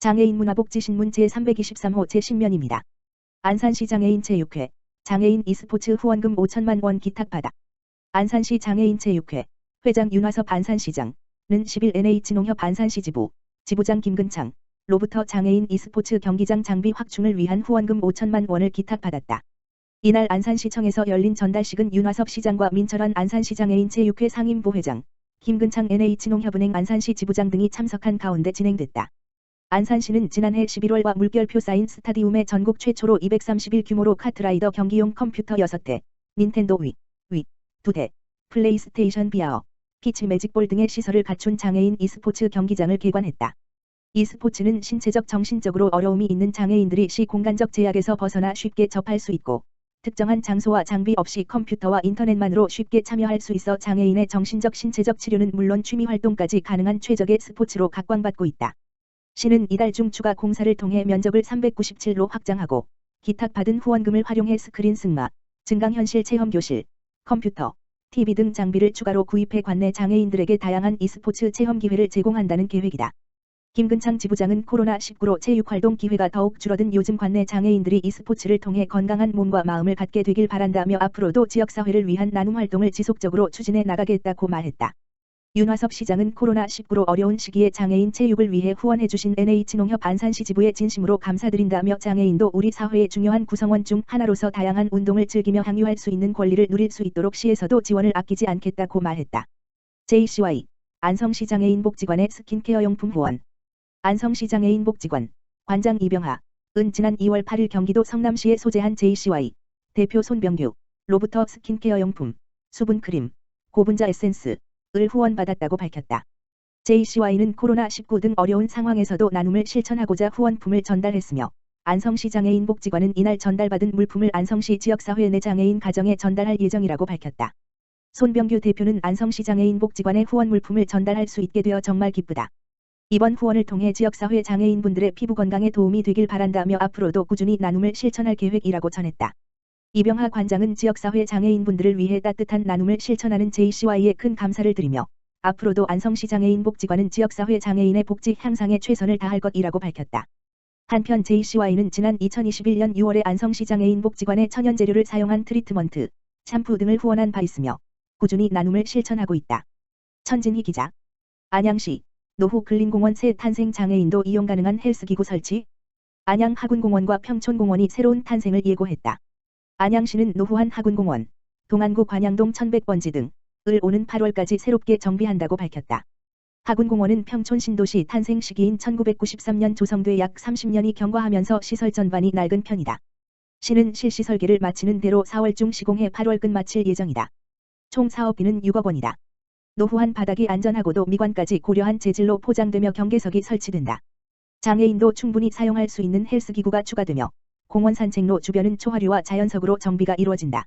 장애인 문화복지신문 제323호 제10면입니다. 안산시 장애인 체육회, 장애인 e스포츠 후원금 5천만 원 기탁받아. 안산시 장애인 체육회, 회장 윤화섭 안산시장은 10일 NH농협 안산시 지부장 김근창, 로부터 장애인 e스포츠 경기장 장비 확충을 위한 후원금 5천만 원을 기탁받았다. 이날 안산시청에서 열린 전달식은 윤화섭 시장과 민철환 안산시 장애인 체육회 상임부회장, 김근창 NH농협은행 안산시 지부장 등이 참석한 가운데 진행됐다. 안산시는 지난해 11월과 물결표 쌓인 스타디움에 전국 최초로 231 규모로 카트라이더 경기용 컴퓨터 6대, 닌텐도 위 2대, 플레이스테이션 VR, 피치 매직볼 등의 시설을 갖춘 장애인 e스포츠 경기장을 개관했다. e스포츠는 신체적 정신적으로 어려움이 있는 장애인들이 시공간적 제약에서 벗어나 쉽게 접할 수 있고, 특정한 장소와 장비 없이 컴퓨터와 인터넷만으로 쉽게 참여할 수 있어 장애인의 정신적 신체적 치료는 물론 취미활동까지 가능한 최적의 스포츠로 각광받고 있다. 시는 이달 중 추가 공사를 통해 면적을 397로 확장하고 기탁받은 후원금을 활용해 스크린 승마, 증강현실 체험교실, 컴퓨터, TV 등 장비를 추가로 구입해 관내 장애인들에게 다양한 e스포츠 체험 기회를 제공한다는 계획이다. 김근창 지부장은 코로나19로 체육활동 기회가 더욱 줄어든 요즘 관내 장애인들이 e스포츠를 통해 건강한 몸과 마음을 갖게 되길 바란다며 앞으로도 지역사회를 위한 나눔활동을 지속적으로 추진해 나가겠다고 말했다. 윤화섭 시장은 코로나19로 어려운 시기에 장애인 체육을 위해 후원해주신 NH농협 안산시 지부에 진심으로 감사드린다며 장애인도 우리 사회의 중요한 구성원 중 하나로서 다양한 운동을 즐기며 향유할 수 있는 권리를 누릴 수 있도록 시에서도 지원을 아끼지 않겠다고 말했다. JCY 안성시 장애인 복지관의 스킨케어 용품 후원. 안성시 장애인 복지관 관장 이병하은 지난 2월 8일 경기도 성남시에 소재한 JCY 대표 손병규 로부터 스킨케어 용품, 수분크림, 고분자 에센스 을 후원받았다고 밝혔다. JCY는 코로나19 등 어려운 상황에서도 나눔을 실천하고자 후원품을 전달했으며 안성시 장애인 복지관은 이날 전달받은 물품을 안성시 지역사회 내 장애인 가정에 전달할 예정이라고 밝혔다. 손병규 대표는 안성시 장애인 복지관에 후원 물품을 전달할 수 있게 되어 정말 기쁘다. 이번 후원을 통해 지역사회 장애인분들의 피부 건강에 도움이 되길 바란다며 앞으로도 꾸준히 나눔을 실천할 계획이라고 전했다. 이병하 관장은 지역사회 장애인분들을 위해 따뜻한 나눔을 실천하는 JCY에 큰 감사를 드리며 앞으로도 안성시 장애인 복지관은 지역사회 장애인의 복지 향상에 최선을 다할 것이라고 밝혔다. 한편 JCY는 지난 2021년 6월에 안성시 장애인 복지관에 천연재료를 사용한 트리트먼트, 샴푸 등을 후원한 바 있으며 꾸준히 나눔을 실천하고 있다. 천진희 기자. 안양시 노후 근린공원 새 탄생 장애인도 이용 가능한 헬스기구 설치. 안양 하군공원과 평촌공원이 새로운 탄생을 예고했다. 안양시는 노후한 하군공원, 동안구 관양동 1100번지 등을 오는 8월까지 새롭게 정비한다고 밝혔다. 하군공원은 평촌 신도시 탄생 시기인 1993년 조성돼 약 30년이 경과하면서 시설 전반이 낡은 편이다. 시는 실시 설계를 마치는 대로 4월 중 시공해 8월 끝마칠 예정이다. 총 사업비는 6억 원이다. 노후한 바닥이 안전하고도 미관까지 고려한 재질로 포장되며 경계석이 설치된다. 장애인도 충분히 사용할 수 있는 헬스기구가 추가되며 공원 산책로 주변은 초화류와 자연석으로 정비가 이루어진다.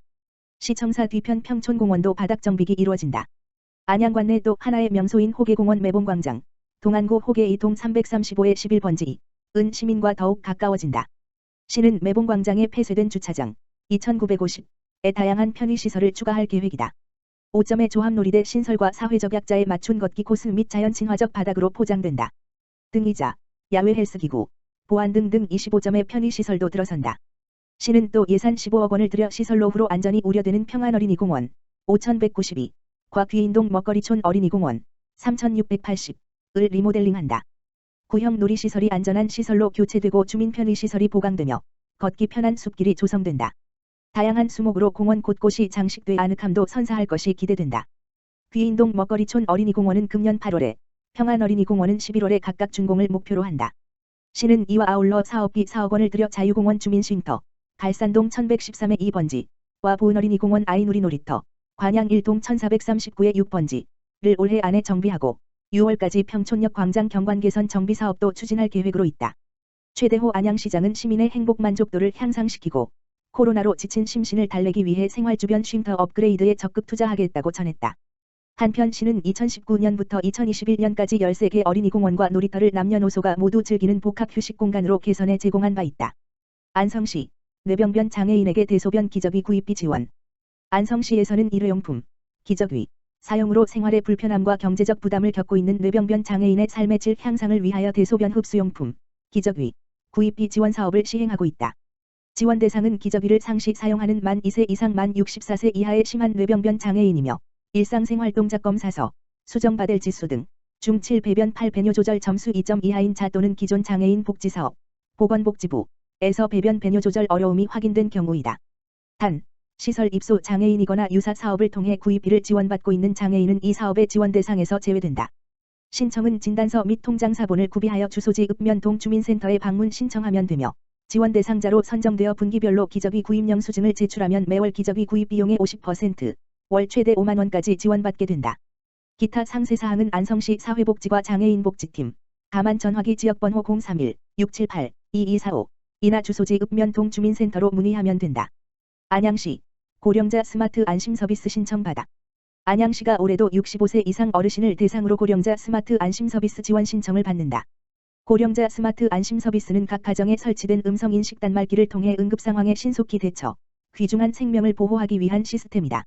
시청사 뒤편 평촌공원도 바닥 정비가 이루어진다. 안양관 내 또 하나의 명소인 호계공원 매봉광장, 동안구 호계 2동 335의 11번지은 시민과 더욱 가까워진다. 시는 매봉광장에 폐쇄된 주차장 2950에 다양한 편의시설을 추가할 계획이다. 5점의 조합놀이대 신설과 사회적 약자에 맞춘 걷기 코스 및 자연 친화적 바닥으로 포장된다. 등이자, 야외 헬스기구, 보안 등 25점의 편의시설도 들어선다. 시는 또 예산 15억 원을 들여 시설 노후로 안전이 우려되는 평안어린이공원 5192, 과 귀인동 먹거리촌 어린이공원 3680을 리모델링한다. 구형 놀이시설이 안전한 시설로 교체되고 주민 편의시설이 보강되며 걷기 편한 숲길이 조성된다. 다양한 수목으로 공원 곳곳이 장식돼 아늑함도 선사할 것이 기대된다. 귀인동 먹거리촌 어린이공원은 금년 8월에, 평안어린이공원은 11월에 각각 준공을 목표로 한다. 시는 이와 아울러 사업비 4억 원을 들여 자유공원 주민쉼터, 갈산동 1113의 2번지와 보은어린이공원 아이누리 놀이터, 관양 1동 1439의 6번지를 올해 안에 정비하고 6월까지 평촌역 광장 경관 개선 정비 사업도 추진할 계획으로 있다. 최대호 안양시장은 시민의 행복 만족도를 향상시키고 코로나로 지친 심신을 달래기 위해 생활주변 쉼터 업그레이드에 적극 투자하겠다고 전했다. 한편 시는 2019년부터 2021년까지 13개 어린이공원과 놀이터를 남녀노소가 모두 즐기는 복합휴식 공간으로 개선해 제공한 바 있다. 안성시 뇌병변 장애인에게 대소변 기저귀 구입비 지원. 안성시에서는 일회용품, 기저귀 사용으로 생활의 불편함과 경제적 부담을 겪고 있는 뇌병변 장애인의 삶의 질 향상을 위하여 대소변 흡수용품, 기저귀, 구입비 지원 사업을 시행하고 있다. 지원 대상은 기저귀를 상시 사용하는 만 2세 이상 만 64세 이하의 심한 뇌병변 장애인이며 일상생활 동작 검사서, 수정받을 지수 등 중 7 배변 8 배뇨 조절 점수 2점 이하인 자 또는 기존 장애인 복지사업, 보건복지부에서 배변 배뇨 조절 어려움이 확인된 경우이다. 단, 시설 입소 장애인이거나 유사 사업을 통해 구입비를 지원받고 있는 장애인은 이 사업의 지원 대상에서 제외된다. 신청은 진단서 및 통장사본을 구비하여 주소지 읍면 동주민센터에 방문 신청하면 되며 지원 대상자로 선정되어 분기별로 기저귀 구입 영수증을 제출하면 매월 기저귀 구입 비용의 50%, 월 최대 5만 원까지 지원받게 된다. 기타 상세사항은 안성시 사회복지과 장애인복지팀, 다만 전화기 지역번호 031-678-2245, 이나 주소지 읍면 동주민센터로 문의하면 된다. 안양시 고령자 스마트 안심 서비스 신청받아. 안양시가 올해도 65세 이상 어르신을 대상으로 고령자 스마트 안심 서비스 지원 신청을 받는다. 고령자 스마트 안심 서비스는 각 가정에 설치된 음성인식 단말기를 통해 응급상황에 신속히 대처, 귀중한 생명을 보호하기 위한 시스템이다.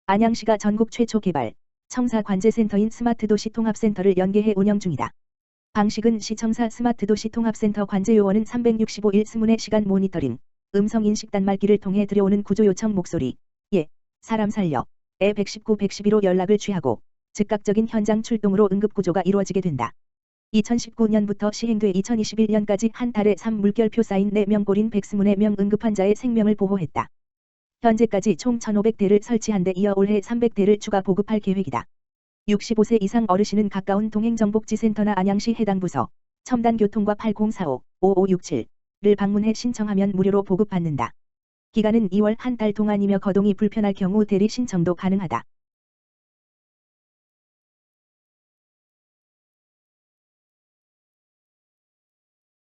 안양시가 전국 최초 개발, 청사 관제센터인 스마트도시 통합센터를 연계해 운영 중이다. 방식은 시청사 스마트도시 통합센터 관제요원은 365일 스문의 시간 모니터링, 음성인식 단말기를 통해 들여오는 구조 요청 목소리, 예, 사람 살려, 에 119, 112로 연락을 취하고 즉각적인 현장 출동으로 응급구조가 이루어지게 된다. 2019년부터 시행돼 2021년까지 한 달에 3물결표 쌓인 4명 골인 120명 응급환자의 생명을 보호했다. 현재까지 총 1,500대를 설치한 데 이어 올해 300대를 추가 보급할 계획이다. 65세 이상 어르신은 가까운 동행정복지센터나 안양시 해당 부서, 첨단교통과 8045-5567를 방문해 신청하면 무료로 보급받는다. 기간은 2월 한 달 동안이며 거동이 불편할 경우 대리 신청도 가능하다.